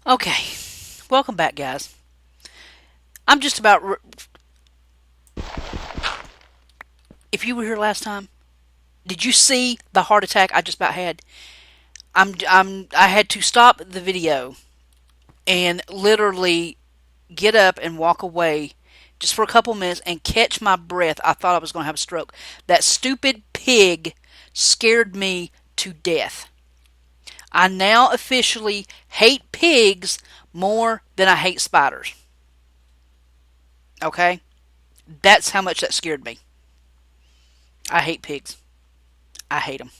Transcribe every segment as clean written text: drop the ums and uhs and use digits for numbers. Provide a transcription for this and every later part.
Okay, welcome back, guys. I'm just about. If you were here last time, did you see the heart attack I just about had? I had to stop the video and literally get up and walk away just for a couple minutes and catch my breath. I thought I was going to have a stroke. That stupid pig scared me to death. I now officially hate pigs more than I hate spiders. Okay? That's how much that scared me. I hate pigs. I hate them.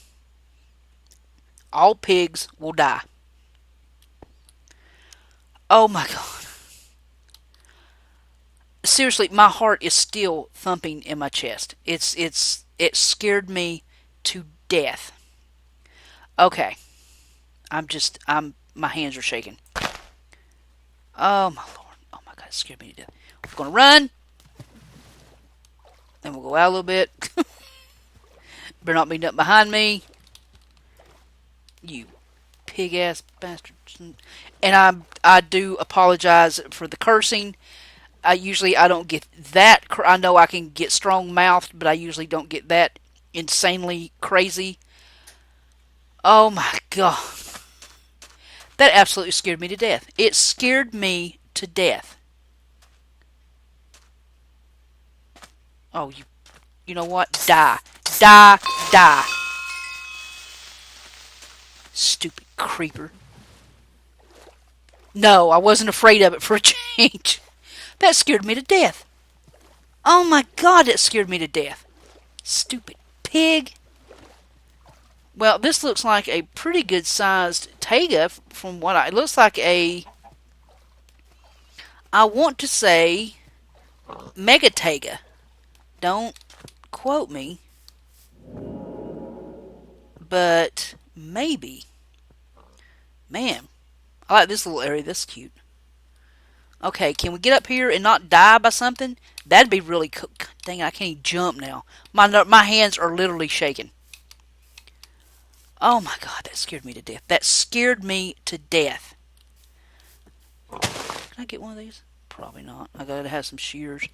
All pigs will die. Oh my God. Seriously, my heart is still thumping in my chest. It scared me to death. Okay. My hands are shaking. Oh my Lord. Oh my God, it scared me to death. We're gonna run. Then we'll go out a little bit. Better not be nothing behind me. You pig ass bastards. And I do apologize for the cursing. I don't get that. I know I can get strong mouthed, but I usually don't get that insanely crazy. Oh my God. That absolutely scared me to death. It scared me to death. Oh, you know what? Die. Die. Die. Stupid creeper. No, I wasn't afraid of it for a change. That scared me to death. Oh my God, that scared me to death. Stupid pig. Well, this looks like a pretty good sized taiga from what it looks like I want to say mega taiga. Don't quote me, but maybe. Man, I like this little area. This is cute. Okay, can we get up here and not die by something? That'd be really cool. Dang, I can't even jump now. My hands are literally shaking. Oh my God, that scared me to death. That scared me to death. Can I get one of these? Probably not. I gotta have some shears.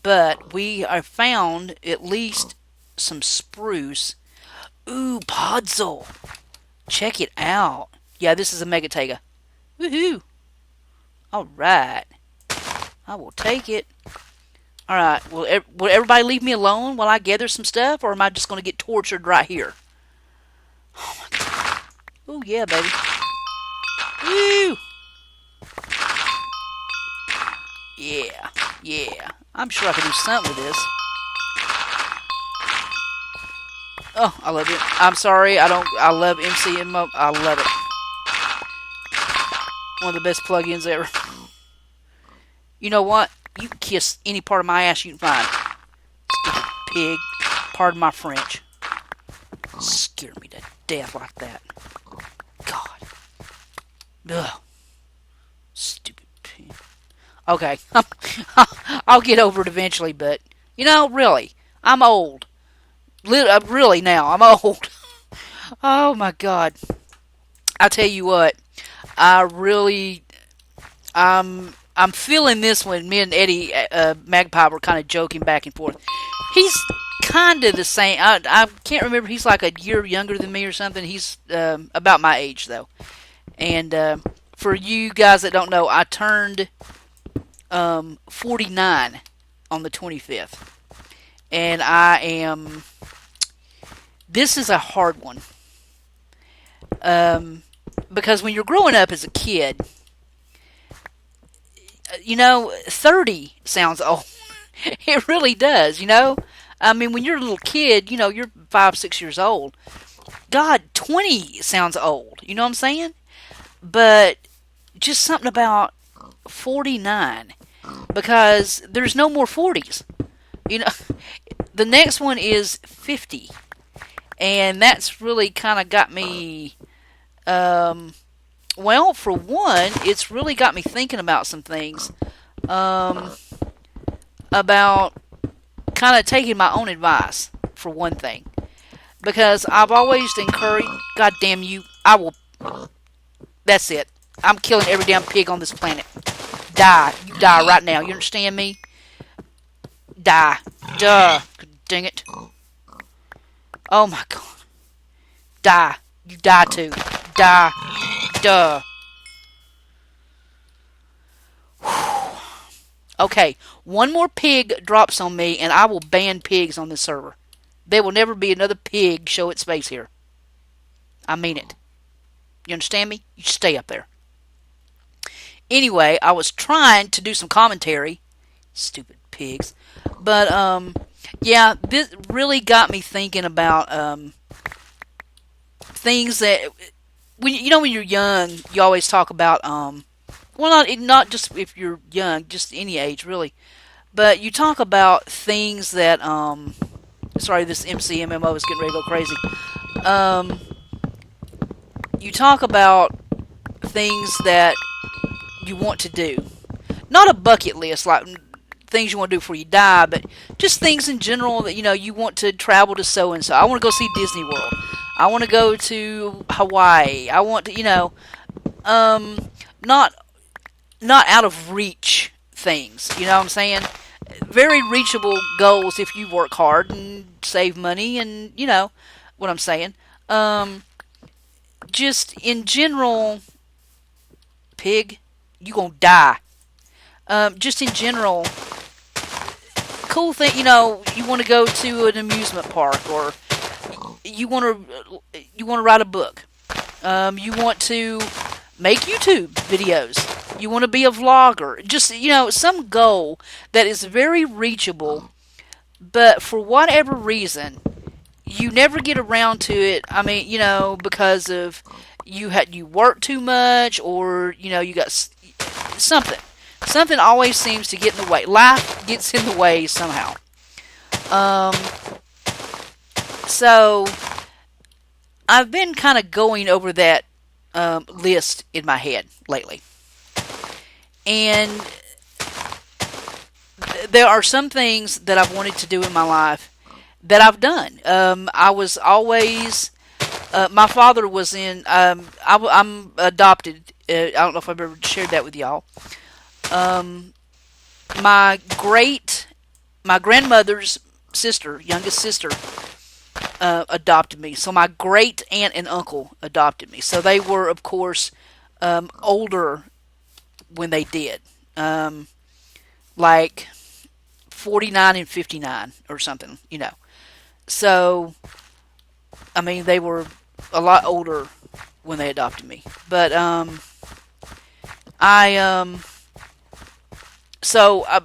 But we have found at least some spruce. Ooh, podzol. Check it out. Yeah, this is a megatega. Woohoo. Alright. I will take it. Alright, will everybody leave me alone while I gather some stuff, or am I just going to get tortured right here? Oh my God. Ooh, yeah, baby. Woo! Yeah, yeah. I'm sure I can do something with this. Oh, I love it. I'm sorry, I love MCM. I love it. One of the best plugins ever. You know what? You can kiss any part of my ass you can find. Stupid pig. Pardon my French. Scared me to death like that. God. Ugh. Stupid pig. Okay. I'll get over it eventually, but, really, I'm old. Really now, I'm old. Oh my God. I tell you what, I really, I'm feeling this one. Me and Eddie Magpie were kind of joking back and forth. He's kind of the same. I can't remember. He's like a year younger than me or something. He's about my age though. And for you guys that don't know, I turned 49 on the 25th, and I am. This is a hard one. Because when you're growing up as a kid, 30 sounds old. It really does, I mean, when you're a little kid, you're 5, 6 years old. God, 20 sounds old. You know what I'm saying? But just something about 49. Because there's no more 40s. You know, the next one is 50. And that's really kind of got me, well, for one, it's really got me thinking about some things, about kind of taking my own advice, for one thing. Because I've always encouraged, God damn you, I will, That's it. I'm killing every damn pig on this planet. Die. You die right now. You understand me? Die. Duh. Dang it. Oh my god. Die. You die too. Die. Duh. Okay. One more pig drops on me and I will ban pigs on this server. There will never be another pig show its face here. I mean it. You understand me? You stay up there. Anyway, I was trying to do some commentary. Stupid pigs. But, yeah, this really got me thinking about, things that, when you're young, you always talk about, well, not just if you're young, just any age, really. But you talk about things that, sorry, this MCMMO is getting ready to go crazy. You talk about things that you want to do. Not a bucket list, like things you want to do before you die, but just things in general that, you want to travel to so-and-so. I want to go see Disney World. I want to go to Hawaii. I want to, not out of reach things. You know what I'm saying? Very reachable goals if you work hard and save money and, what I'm saying. Just in general, pig, you gonna die. Just in general, cool thing, you want to go to an amusement park, or you want to write a book. You want to make YouTube videos. You want to be a vlogger. Just, some goal that is very reachable, but for whatever reason, you never get around to it. I mean, because of you work too much, or you got something. Something always seems to get in the way. Life gets in the way somehow. So I've been kind of going over that list in my head lately, and there are some things that I've wanted to do in my life that I've done. I was always, my father was in, I'm adopted. I don't know if I've ever shared that with y'all. My grandmother's sister, youngest sister, adopted me. So my great aunt and uncle adopted me. So they were, of course, older when they did. Like 49 and 59 or something, So, I mean, they were a lot older when they adopted me. But,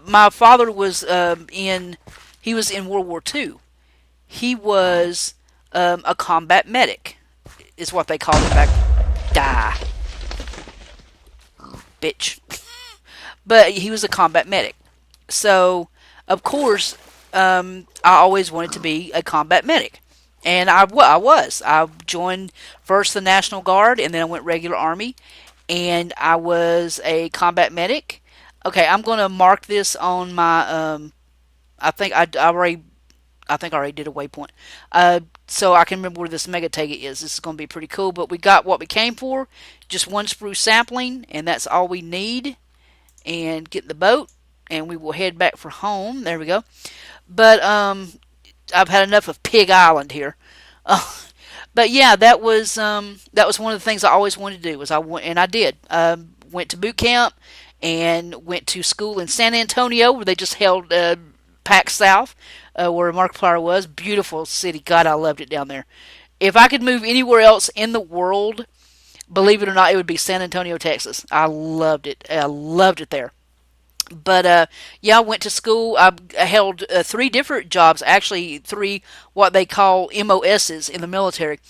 my father was he was in World War II. He was a combat medic, is what they called him back. Die. Bitch. But he was a combat medic. So, of course, I always wanted to be a combat medic. And I was. I joined first the National Guard, and then I went regular Army. And I was a combat medic. Okay, I'm going to mark this on my, I think I already did a waypoint. So I can remember where this mega tega is. This is going to be pretty cool. But we got what we came for. Just one spruce sapling, and that's all we need. And get in the boat, and we will head back for home. There we go. But I've had enough of Pig Island here. But yeah, that was one of the things I always wanted to do. And I did. Went to boot camp and went to school in San Antonio, where they just held PAX South, where Markiplier was. Beautiful city. God, I loved it down there. If I could move anywhere else in the world, believe it or not, it would be San Antonio, Texas. I loved it. I loved it there. But, yeah, I went to school. I held 3 different jobs, actually 3 what they call MOSs in the military.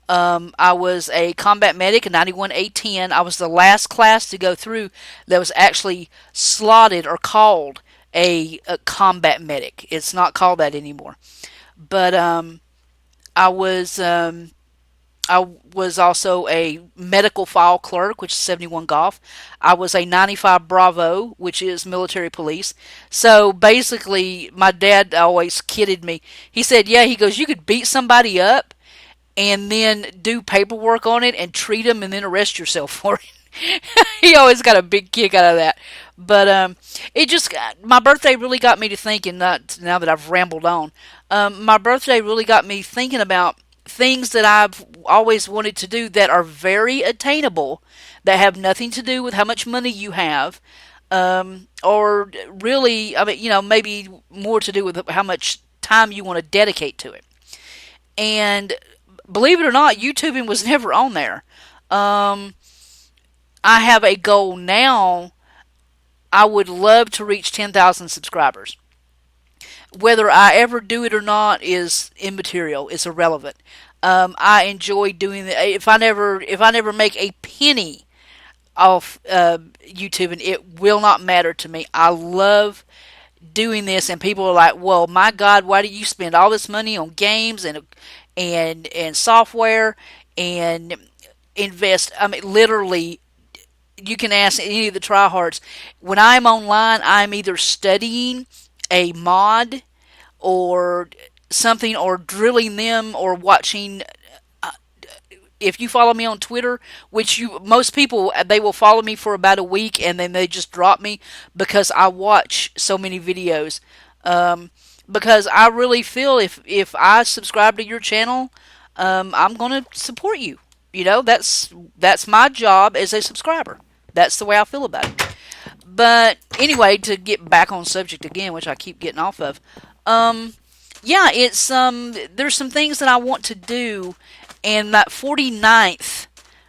I was a combat medic, a 91A10. I was the last class to go through that was actually slotted or called a combat medic. It's not called that anymore. But I was also a medical file clerk, which is 71 Golf. I was a 95 Bravo, which is military police. So basically, my dad always kidded me. He said, yeah, he goes, you could beat somebody up and then do paperwork on it and treat them and then arrest yourself for it. He always got a big kick out of that. But it just my birthday really got me to thinking. Not now that I've rambled on, my birthday really got me thinking about things that I've always wanted to do that are very attainable, that have nothing to do with how much money you have, or really, I mean, maybe more to do with how much time you want to dedicate to it. And believe it or not, YouTubing was never on there. Um, I have a goal now. I would love to reach 10,000 subscribers. Whether I ever do it or not is immaterial. It's irrelevant. I enjoy doing it. If I never make a penny off YouTube, and it will not matter to me. I love doing this, and people are like, "Well, my God, why do you spend all this money on games and software and invest?" I mean, literally, you can ask any of the tryhards. When I'm online, I'm either studying a mod or something, or drilling them, or watching. If you follow me on Twitter, which most people, they will follow me for about a week and then they just drop me because I watch so many videos. Because I really feel if I subscribe to your channel, I'm going to support you. That's my job as a subscriber. That's the way I feel about it. But anyway, to get back on subject again, which I keep getting off of, yeah, it's there's some things that I want to do, and that 49th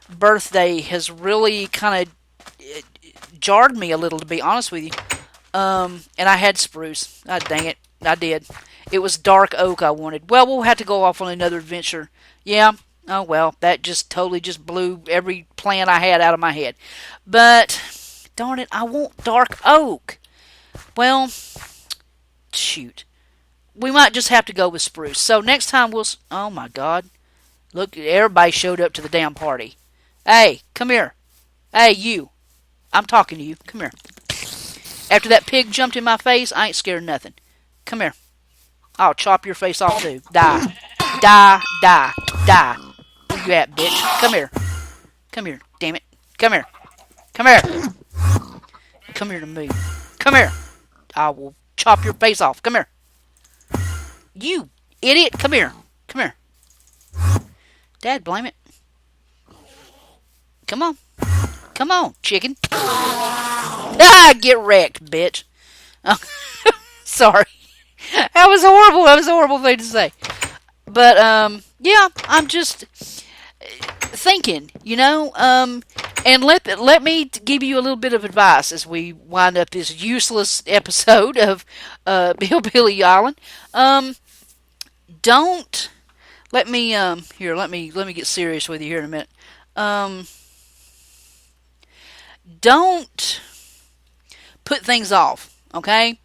birthday has really kind of jarred me a little, to be honest with you. And I had spruce. Ah, dang it, I did. It was dark oak I wanted. Well, we'll have to go off on another adventure. Yeah. Oh well, that just totally just blew every plan I had out of my head. But darn it, I want dark oak. Well, shoot. We might just have to go with spruce. So next time oh my God. Look, everybody showed up to the damn party. Hey, come here. Hey, you. I'm talking to you. Come here. After that pig jumped in my face, I ain't scared of nothing. Come here. I'll chop your face off too. Die. Die. Die. Die. Where you at, bitch? Come here. Come here. Damn it. Come here. Come here. Come here to me. Come here. I will chop your face off. Come here. You idiot. Come here. Come here. Dad, blame it. Come on. Come on, chicken. Ah, get wrecked, bitch. Oh, sorry. That was horrible. That was a horrible thing to say. But, yeah, I'm just thinking, and let me give you a little bit of advice as we wind up this useless episode of HillBilly Island. Don't let me here. Let me get serious with you here in a minute. Don't put things off. Okay,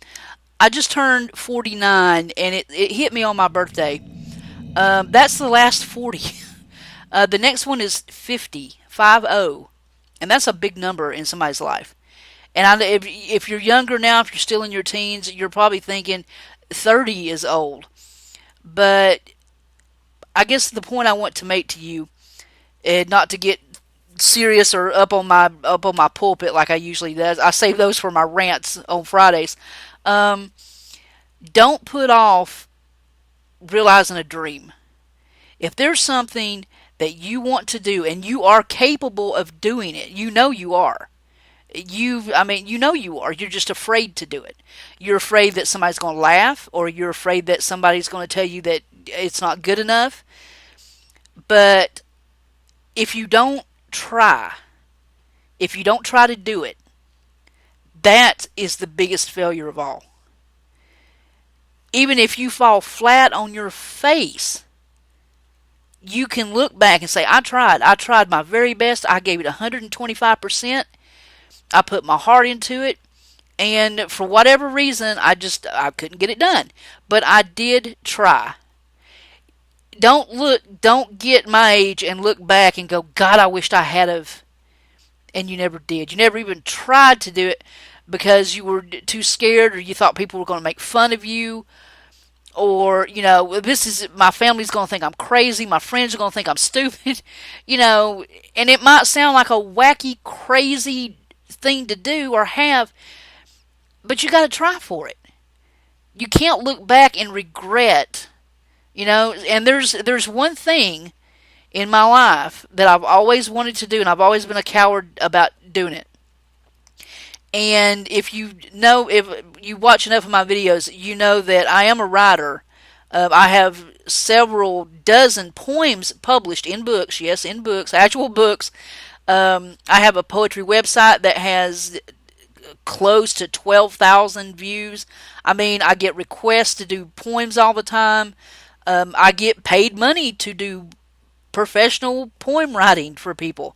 I just turned 49, and it hit me on my birthday. That's the last 40. The next one is 50, 50, and that's a big number in somebody's life. And if you're younger now, if you're still in your teens, you're probably thinking 30 is old. But I guess the point I want to make to you, and not to get serious or up on my pulpit like I usually does. I save those for my rants on Fridays. Don't put off realizing a dream. If there's something that you want to do and you are capable of doing it, you know you are. You know you are. You're just afraid to do it. You're afraid that somebody's going to laugh, or you're afraid that somebody's going to tell you that it's not good enough. But if you don't try, to do it, that is the biggest failure of all. Even if you fall flat on your face, you can look back and say, I tried my very best. I gave it 125%. I put my heart into it, and for whatever reason, I couldn't get it done. But I did try. Don't get my age and look back and go, God, I wished I had of, and you never did. You never even tried to do it because you were too scared, or you thought people were going to make fun of you, or this is my family's going to think I'm crazy, my friends are going to think I'm stupid, and it might sound like a wacky, crazy thing to do or have, but you got to try for it. You can't look back and regret, and there's one thing in my life that I've always wanted to do, and I've always been a coward about doing it. And if you watch enough of my videos, you know that I am a writer. I have several dozen poems published in books. Yes, in books, actual books. I have a poetry website that has close to 12,000 views. I mean, I get requests to do poems all the time. I get paid money to do professional poem writing for people.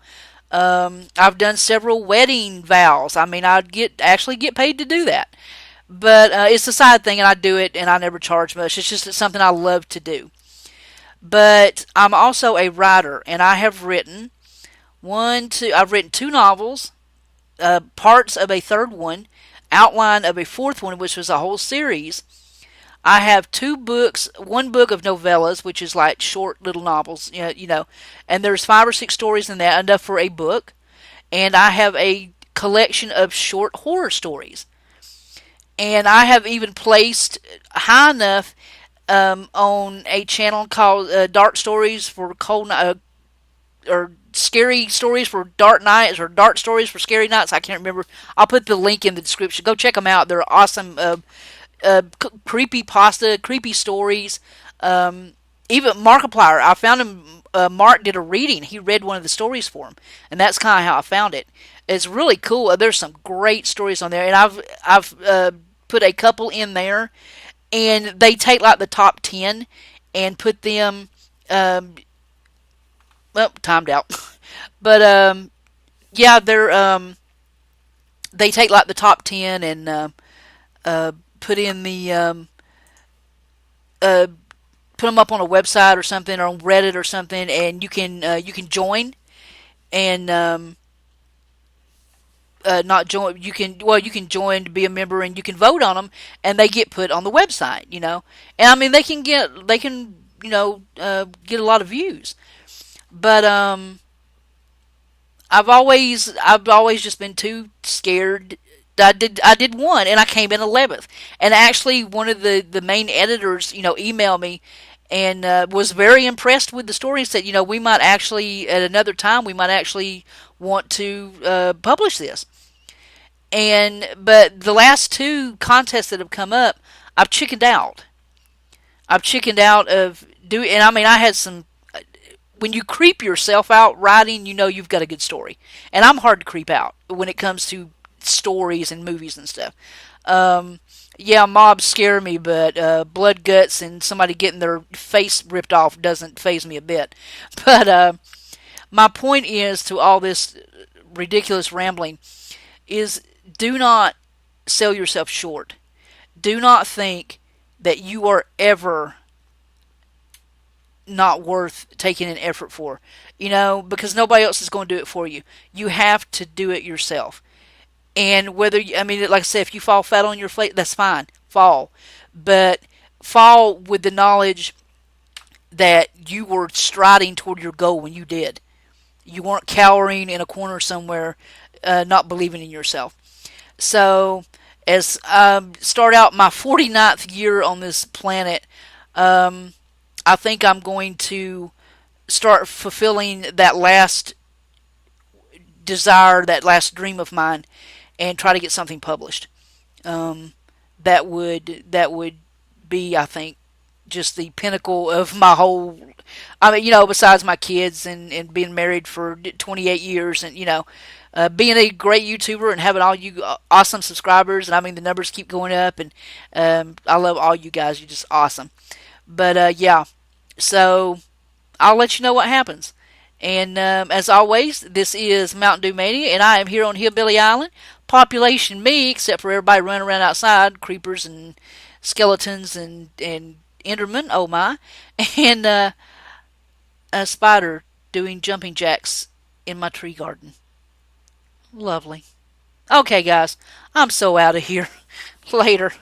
I've done several wedding vows. I mean, actually get paid to do that. But it's a side thing, and I do it, and I never charge much. It's just something I love to do. But I'm also a writer, and I have written I've written two novels, parts of a third one, outline of a fourth one, which was a whole series. I have two books, one book of novellas, which is like short little novels, and there's 5 or 6 stories in that, enough for a book. And I have a collection of short horror stories. And I have even placed high enough on a channel called Dark Stories for Cold or Scary Stories for Dark Nights, or Dark Stories for Scary Nights. I can't remember. I'll put the link in the description. Go check them out. They're awesome. Creepy pasta, creepy stories. Even Markiplier, I found him. Mark did a reading. He read one of the stories for him, and that's kind of how I found it. It's really cool. There's some great stories on there, and I've put a couple in there, and they take like the top 10 and put them. Well, timed out, but yeah, they take like the top 10 and put in the put them up on a website or something, or on Reddit or something, and you can join and not join. You can join to be a member, and you can vote on them, and they get put on the website. And I mean they can get a lot of views, but I've always just been too scared. I did one, and I came in 11th. And actually, one of the main editors, emailed me and was very impressed with the story and said, we might actually, at another time, we might actually want to publish this. But the last 2 contests that have come up, I've chickened out. I've chickened out of doing, and I mean, I had some. When you creep yourself out writing, you've got a good story. And I'm hard to creep out when it comes to stories and movies and stuff. Yeah, mobs scare me, but blood, guts, and somebody getting their face ripped off doesn't faze me a bit. But my point is, to all this ridiculous rambling, is do not sell yourself short. Do not think that you are ever not worth taking an effort for, because nobody else is going to do it for you. You have to do it yourself. And like I said, if you fall flat on your face, that's fine. Fall. But fall with the knowledge that you were striding toward your goal when you did. You weren't cowering in a corner somewhere, not believing in yourself. So, as I start out my 49th year on this planet, I think I'm going to start fulfilling that last desire, that last dream of mine, and try to get something published. That would be, I think, just the pinnacle of my whole. I mean, besides my kids and being married for 28 years, and being a great YouTuber and having all you awesome subscribers, and I mean the numbers keep going up, and I love all you guys. You're just awesome. But yeah, so I'll let you know what happens. And as always, this is Mountain Dew Mania, and I am here on HillBilly Island. Population me, except for everybody running around outside, creepers and skeletons and Enderman, oh my, and a spider doing jumping jacks in my tree garden. Lovely. Okay, guys, I'm so out of here. Later.